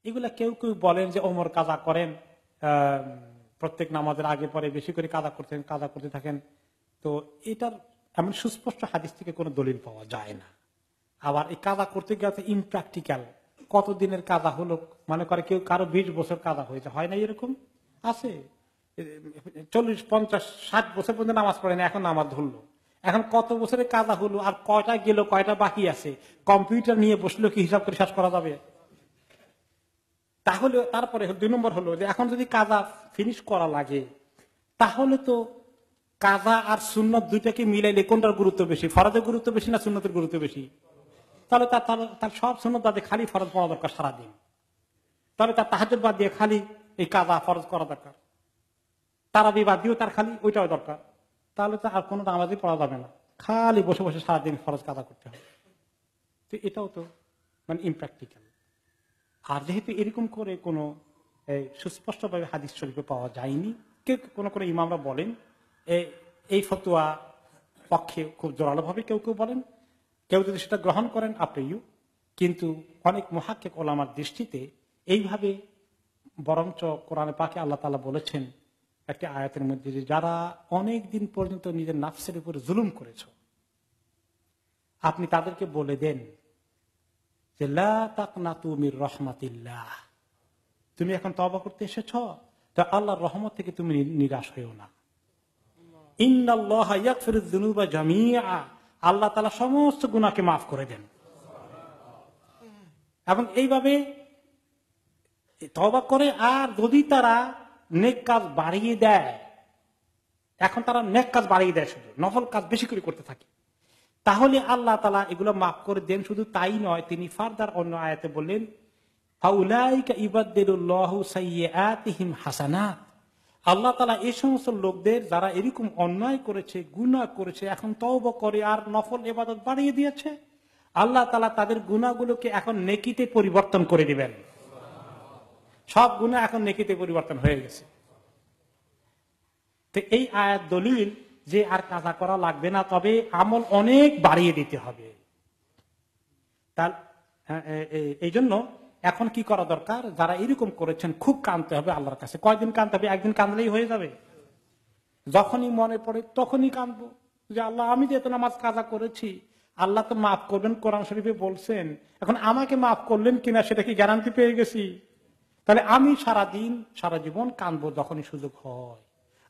এগুলা কেউ কেউ বলেন যে ওমর কাজা করেন, প্রত্যেক নামাজের আগে পরে বেশি করে কাজা করতে থাকেন। তো এটার এমন সুস্পষ্ট হাদিস থেকে কোনো দলিল পাওয়া যায় না। আবার এই কাজা করতে গেলে ইমপ্র্যাকটিক্যাল, কতদিনের কাজা হলো, মনে করে কেউ কারো 20 বছর কাজা হয়েছে, হয় না এরকম আছে, 40, 50, 60 বছর পর্যন্ত নামাজ পড়ে না, এখন নামাজ ধরলো, এখন কত বছরের কাজা হলো আর কয়টা গেল কয়টা বাকি আছে, কম্পিউটার নিয়ে বসলেও কি হিসাব করে শেষ করা যাবে? তাহলে তারপরে 2 নম্বর হলো যে এখন যদি কাজা ফিনিশ করা লাগে, তাহলে তো কাজা আর সুন্নত দুইটাকে মিলাইলে কোনটার গুরুত্ব বেশি, ফরজের গুরুত্ব বেশি না সুন্নতের গুরুত্ব বেশি? তাহলে তার সব সুন্নত বাদে খালি ফরজ পড়া দরকার সারাদিন, তাহলে তার তাহাজ্জুদ বাদ দিয়ে খালি এই কাজা ফরজ করা দরকার, তারাবি বাদ দিয়েও তার খালি ওইটাও দরকার, তাহলে তো আর কোনো নামাজই পড়া যাবে না, খালি বসে বসে সারাদিন ফরজ কাজা করতে হবে। তো এটাও তো মানে ইমপ্র্যাকটিক্যাল। আর যেহেতু এরকম করে কোনো সুস্পষ্টভাবে হাদিস শরীফে পাওয়া যায়নি, কেউ কোনো কোনো ইমামরা বলেন এই ফতোয়া পক্ষে খুব জোরালো ভাবে কেউ কেউ বলেন, কেউ যদি সেটা গ্রহণ করেন আপনিও, কিন্তু অনেক মুহাক্কিক ওলামার দৃষ্টিতে এইভাবে বরঞ্চ কোরআনে পাকে আল্লাহ তাআলা বলেছেন একটি আয়াতের মধ্যে যে যারা অনেক দিন পর্যন্ত নিজের নাফসের উপরে জুলুম করেছ, আপনি তাদেরকে বলে দেন যে লা তাকনাতু মির রাহমাতিল্লাহ, তুমি এখন তওবা করতে এসেছ, তো আল্লাহর রহমত থেকে তুমি নিরাশ হইও না। ইন্নাল্লাহা ইয়াগফিরুয যুনুবা জামিআ, আল্লাহ তাআলা সমস্ত গুনাহকে মাফ করে দেন। এবং এইভাবে তওবা করে, আর যদি তারা নেক কাজ বাড়িয়ে দেয়, এখন তারা নেক কাজ বাড়িয়ে দেয়, শুধু নফল কাজ বেশি করে করতে থাকে, তাহলে আল্লাহ তাআলা এগুলো মাফ করে দেন। শুধু তাই নয়, তিনি ফারদার অন্য আয়াতে বললেন ফাউলাইকা ইবাদদিলুল্লাহু সাইয়্যাতিহিম হাসানাত, আল্লাহ তাআলা এই সমস্ত লোকদের যারা এরকম অন্যায় করেছে, গুনাহ করেছে, এখন তওবা করে আর নফল ইবাদত বাড়িয়ে দিয়েছে, আল্লাহ তাআলা তাদের গুনাহগুলোকে এখন নেকিতে পরিবর্তন করে দিবেন। সব গুনাহ এখন নেকিতে পরিবর্তন হয়ে গেছে। তো এই আয়াত দলিল যে আর কাজা করা লাগবে না, তবে আমল অনেক বাড়িয়ে দিতে হবে। তার এই জন্য এখন কি করা দরকার, যারা এরকম করেছেন খুব কাঁদতে হবে আল্লাহর কাছে। কয়দিন কাঁদতে হবে? একদিন কাঁদলেই হয়ে যাবে? যখনই মনে পড়ে তখনই কাঁদবো যে আল্লাহ আমি যে এত নামাজ কাজা করেছি, আল্লাহ তো মাফ করবেন, কোরআন শরীফে বলছেন, এখন আমাকে মাফ করলেন কিনা সেটা কি গ্যারান্টি পেয়ে গেছি? তাহলে আমি সারা জীবন কাঁদবো যখনই সুযোগ হয়,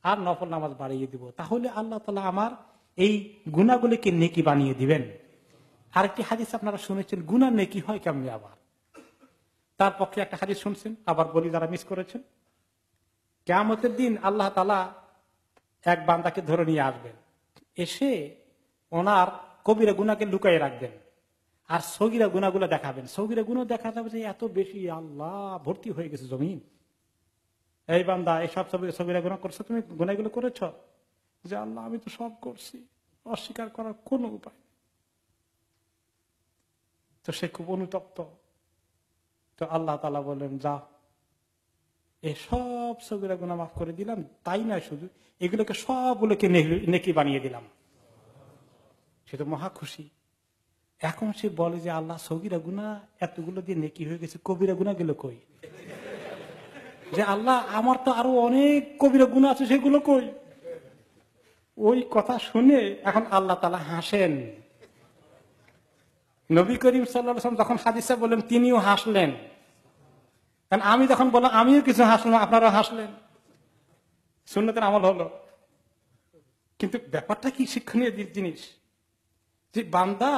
আর নফল নামাজ বাড়িয়ে দিব, তাহলে আল্লাহ তাআলা আমার এই গুনাহগুলিকে নেকি বানিয়ে দিবেন। আরেকটি হাদিস আপনারা শুনেছেন, গুনাহ নেকি হয় কেমনি? আবার তার পক্ষে একটা হাদিস শুনছেন, আবার বলি যারা মিস করেছেন। কিয়ামতের দিন আল্লাহ তাআলা এক বান্দাকে ধরে নিয়ে আসবেন, এসে ওনার কবিরা গুনাহকে লুকাইয়ে রাখবেন, আর সগীরা গুনাহগুলো দেখাবেন। সগীরা গুনাহ দেখা যাবে যে এত বেশি, আল্লাহ ভর্তি হয়ে গেছে জমিন। এই বান্দা এইসব সগীরা গুনাহ করছো, তুমি গুনাহগুলো করেছ? যে আল্লাহ আমি তো সব করছি, অস্বীকার করার কোন উপায় নেই। তো সে খুব অনুতপ্ত। তো আল্লাহ তাআলা বললেন, যা এসব সগীরা গুনাহ মাফ করে দিলাম, তাই না, শুধু এগুলোকে সবগুলোকে নেকি বানিয়ে দিলাম। সে তো মহা খুশি। এখন সে বলে যে আল্লাহ সগীরা গুনাহ এতগুলো দিয়ে নেকি হয়ে গেছে, কবিরা গুনাহ গেল কই? যে আল্লাহ আমার তো আরো অনেক কবিরা গুনাহ আছে, সেগুলো কই? ওই কথা শুনে এখন আল্লাহ তাআলা হাসেন। নবী করিম সাল্লাল্লাহু আলাইহি ওয়াসাল্লাম যখন হাদিসে বললেন, তিনিও হাসলেন। কারণ আমি যখন বললাম, আমিও কিছু হাসলাম, আপনারাও হাসলেন, সুন্নতের আমল হলো। কিন্তু ব্যাপারটা কি শিক্ষণীয় জিনিস, যে বান্দা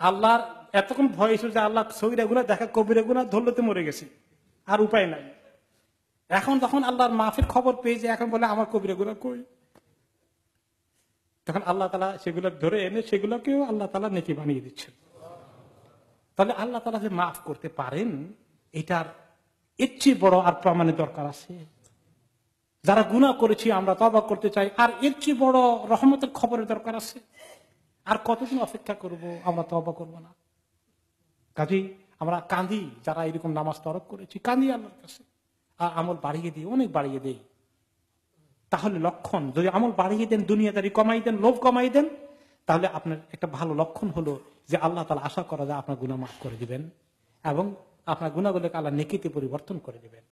আল্লাহর এতক্ষণ ভয় ছিল যে আল্লাহ সগীরা গুনাহ দেখা, কবিরা গুনাহ ধরলে তো মরে গেছি, আর উপায় নাই। এখন যখন আল্লাহর মাফের খবর পেয়েছে, এখন বলে আমার কবিরা গুনাহ কই? তখন আল্লাহ তাআলা সেগুলো ধরে এনে সেগুলোকেও আল্লাহ তাআলা নেকি বানিয়ে দিচ্ছেন। তাহলে আল্লাহ তাআলা যে মাফ করতে পারেন, এটার এর চেয়ে বড় আর প্রমাণের দরকার আছে? যারা গুনাহ করেছি আমরা তওবা করতে চাই, আর এর চেয়ে বড় রহমতের খবরের দরকার আছে? আর কতদিন অপেক্ষা করব, আমরা তওবা করব না? কাজেই আমরা কাঁদি, যারা এরকম নামাজ তরক করেছি, কাঁদি আল্লাহর কাছে, আর আমল বাড়িয়ে দিই, অনেক বাড়িয়ে দেই। তাহলে লক্ষণ, যদি আমল বাড়িয়ে দেন, দুনিয়াদারি কমাই দেন, লোভ কমাই দেন, তাহলে আপনার একটা ভালো লক্ষণ হলো যে আল্লাহ তাআলা আশা করা যায় আপনার গুনাহ মাফ করে দিবেন। এবং আপনার গুণাগুলোকে আল্লাহ নেকিতে পরিবর্তন করে দেবেন।